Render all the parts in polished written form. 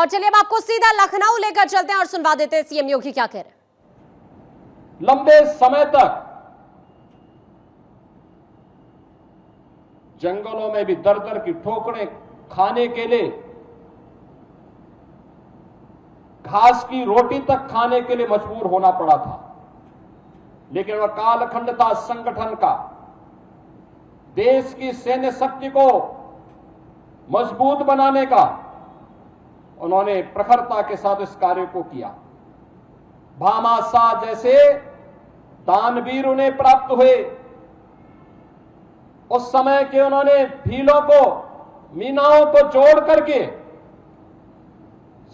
और चलिए अब आपको सीधा लखनऊ लेकर चलते हैं और सुनवा देते हैं सीएम योगी क्या कह रहे हैं। लंबे समय तक जंगलों में भी दर दर की ठोकरें खाने के लिए, घास की रोटी तक खाने के लिए मजबूर होना पड़ा था। लेकिन वह कालखंड था संगठन का। देश की सैन्य शक्ति को मजबूत बनाने का उन्होंने प्रखरता के साथ इस कार्य को किया। भामाशाह जैसे दानवीर उन्हें प्राप्त हुए। उस समय के उन्होंने भीलों को, मीनाओं को जोड़ करके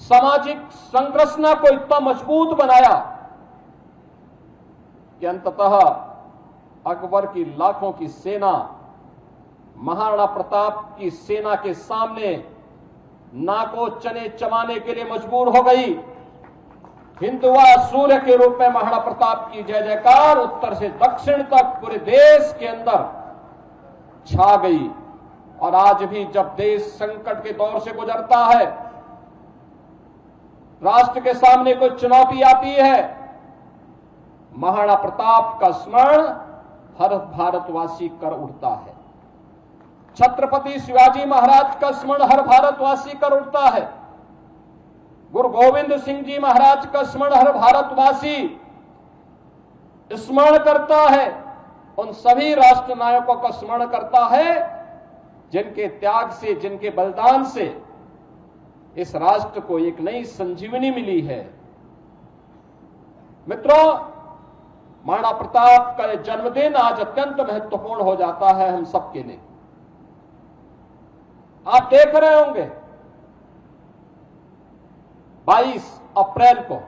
सामाजिक संरचना को इतना मजबूत बनाया कि अंततः अकबर की लाखों की सेना महाराणा प्रताप की सेना के सामने नाको चने चबाने के लिए मजबूर हो गई। हिंदुआ सूर्य के रूप में महाराणा प्रताप की जय जयकार उत्तर से दक्षिण तक पूरे देश के अंदर छा गई। और आज भी जब देश संकट के दौर से गुजरता है, राष्ट्र के सामने कोई चुनौती आती है, महाराणा प्रताप का स्मरण हर भारतवासी कर उठता है। छत्रपति शिवाजी महाराज का स्मरण हर भारतवासी कर उठता है। गुरु गोविंद सिंह जी महाराज का स्मरण हर भारतवासी स्मरण करता है। उन सभी राष्ट्र नायकों का स्मरण करता है जिनके त्याग से, जिनके बलिदान से इस राष्ट्र को एक नई संजीवनी मिली है। मित्रों, महाराणा प्रताप का जन्मदिन आज अत्यंत महत्वपूर्ण हो जाता है हम सबके लिए। आप देख रहे होंगे 22 अप्रैल को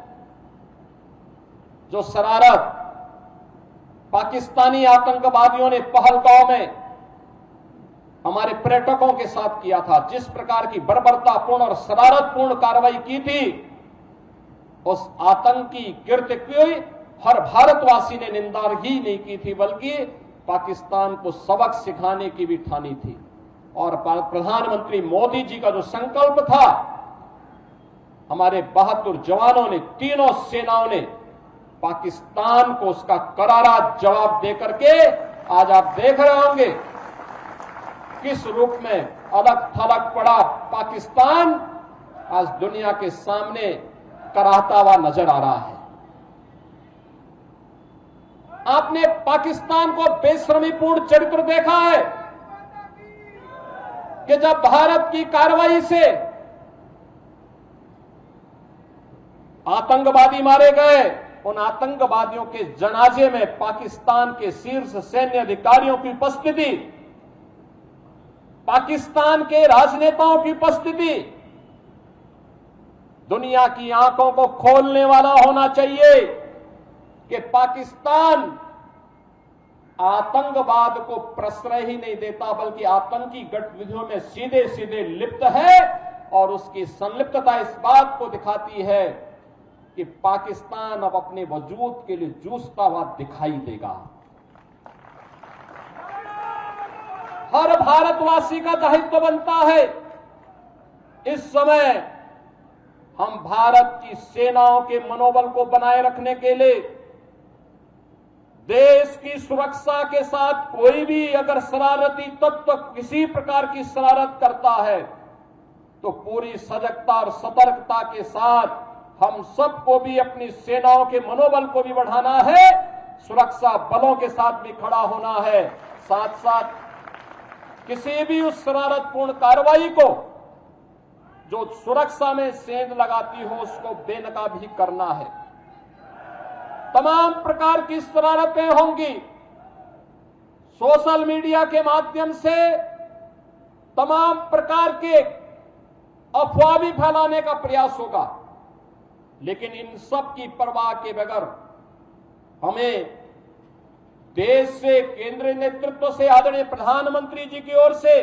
जो शरारत पाकिस्तानी आतंकवादियों ने पहलगांव में हमारे पर्यटकों के साथ किया था, जिस प्रकार की बर्बरतापूर्ण और शरारतपूर्ण कार्रवाई की थी, उस आतंकी कृत्य की हर भारतवासी ने निंदा ही नहीं की थी, बल्कि पाकिस्तान को सबक सिखाने की भी ठानी थी। और प्रधानमंत्री मोदी जी का जो संकल्प था, हमारे बहादुर जवानों ने, तीनों सेनाओं ने पाकिस्तान को उसका करारा जवाब देकर के आज आप देख रहे होंगे किस रूप में अलग थलग पड़ा पाकिस्तान आज दुनिया के सामने कराहता हुआ नजर आ रहा है। आपने पाकिस्तान को बेशर्मीपूर्ण चरित्र देखा है कि जब भारत की कार्रवाई से आतंकवादी मारे गए, उन आतंकवादियों के जनाजे में पाकिस्तान के शीर्ष सैन्य अधिकारियों की उपस्थिति, पाकिस्तान के राजनेताओं की उपस्थिति दुनिया की आंखों को खोलने वाला होना चाहिए कि पाकिस्तान आतंकवाद को प्रश्रय ही नहीं देता, बल्कि आतंकी गतिविधियों में सीधे सीधे लिप्त है। और उसकी संलिप्तता इस बात को दिखाती है कि पाकिस्तान अब अपने वजूद के लिए जूझता हुआ दिखाई देगा। हर भारतवासी का दायित्व बनता है इस समय हम भारत की सेनाओं के मनोबल को बनाए रखने के लिए, देश की सुरक्षा के साथ कोई भी अगर शरारती तत्व किसी प्रकार की शरारत करता है तो पूरी सजगता और सतर्कता के साथ हम सबको भी अपनी सेनाओं के मनोबल को भी बढ़ाना है, सुरक्षा बलों के साथ भी खड़ा होना है। साथ साथ किसी भी उस शरारतपूर्ण कार्रवाई को जो सुरक्षा में सेंध लगाती हो उसको बेनकाब भी करना है। तमाम प्रकार की शरारतें होंगी, सोशल मीडिया के माध्यम से तमाम प्रकार के अफवाह भी फैलाने का प्रयास होगा, लेकिन इन सब की परवाह के बगैर हमें देश से, केंद्रीय नेतृत्व से, आदरणीय प्रधानमंत्री जी की ओर से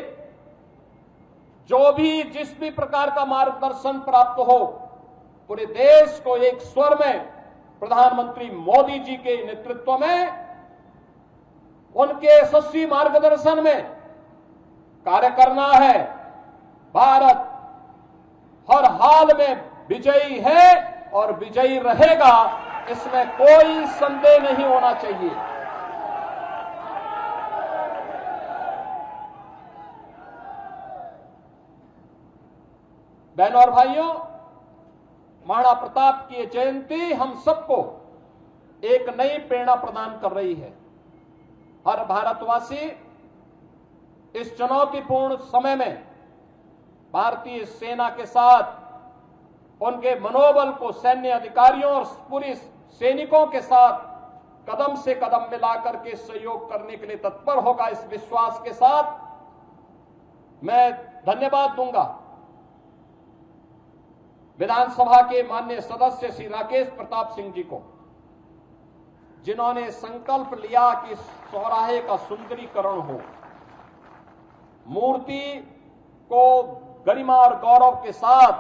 जो भी जिस भी प्रकार का मार्गदर्शन प्राप्त हो, पूरे देश को एक स्वर में प्रधानमंत्री मोदी जी के नेतृत्व में, उनके यशस्वी मार्गदर्शन में कार्य करना है। भारत हर हाल में विजयी है और विजयी रहेगा, इसमें कोई संदेह नहीं होना चाहिए। बहनों और भाइयों, महाराणा प्रताप की जयंती हम सबको एक नई प्रेरणा प्रदान कर रही है। हर भारतवासी इस चुनौतीपूर्ण समय में भारतीय सेना के साथ उनके मनोबल को सैन्य अधिकारियों और पूरी सैनिकों के साथ कदम से कदम मिलाकर के सहयोग करने के लिए तत्पर होगा। इस विश्वास के साथ मैं धन्यवाद दूंगा विधानसभा के माननीय सदस्य श्री राकेश प्रताप सिंह जी को, जिन्होंने संकल्प लिया कि चौराहे का सुंदरीकरण हो, मूर्ति को गरिमा और गौरव के साथ,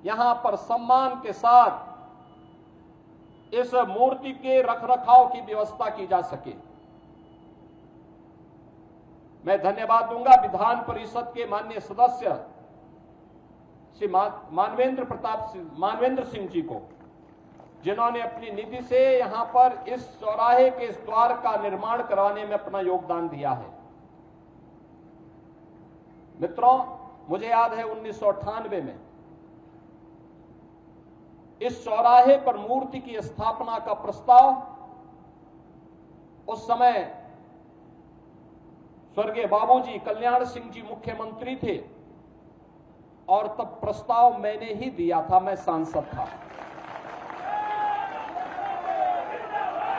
यहां पर सम्मान के साथ इस मूर्ति के रखरखाव की व्यवस्था की जा सके। मैं धन्यवाद दूंगा विधान परिषद के माननीय सदस्य श्री मानवेंद्र सिंह जी को, जिन्होंने अपनी निधि से यहां पर इस चौराहे के इस द्वार का निर्माण करवाने में अपना योगदान दिया है। मित्रों, मुझे याद है 1998 में इस चौराहे पर मूर्ति की स्थापना का प्रस्ताव उस समय स्वर्गीय बाबूजी कल्याण सिंह जी मुख्यमंत्री थे और तब प्रस्ताव मैंने ही दिया था, मैं सांसद था।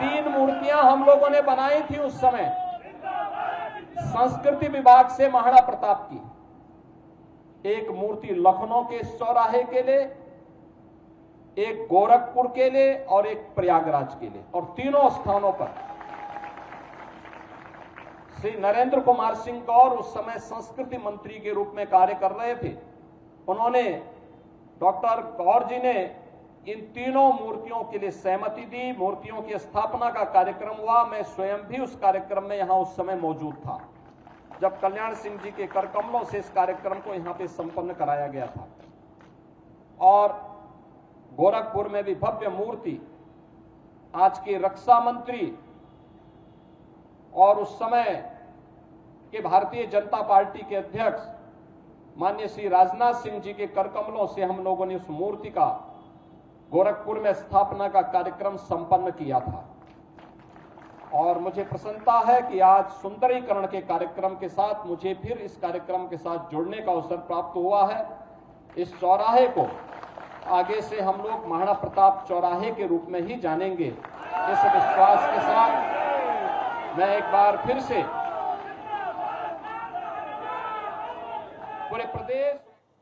3 मूर्तियां हम लोगों ने बनाई थी उस समय संस्कृति विभाग से महाराणा प्रताप की। एक मूर्ति लखनऊ के चौराहे के लिए, एक गोरखपुर के लिए और एक प्रयागराज के लिए, और तीनों स्थानों पर श्री नरेंद्र कुमार सिंह गौर उस समय संस्कृति मंत्री के रूप में कार्य कर रहे थे। उन्होंने, डॉक्टर गौर जी ने इन तीनों मूर्तियों के लिए सहमति दी। मूर्तियों की स्थापना का कार्यक्रम हुआ। मैं स्वयं भी उस कार्यक्रम में यहां उस समय मौजूद था, जब कल्याण सिंह जी के कर कमलों से इस कार्यक्रम को यहां पे संपन्न कराया गया था। और गोरखपुर में भी भव्य मूर्ति आज के रक्षा मंत्री और उस समय के भारतीय जनता पार्टी के अध्यक्ष माननीय श्री राजनाथ सिंह जी के कर कमलों से हम लोगों ने उस मूर्ति का गोरखपुर में स्थापना का कार्यक्रम संपन्न किया था। और मुझे प्रसन्नता है कि आज सुंदरीकरण के कार्यक्रम के साथ मुझे फिर इस कार्यक्रम के साथ जुड़ने का अवसर प्राप्त हुआ है। इस चौराहे को आगे से हम लोग महाराणा प्रताप चौराहे के रूप में ही जानेंगे। इस विश्वास के साथ मैं एक बार फिर से पूरे प्रदेश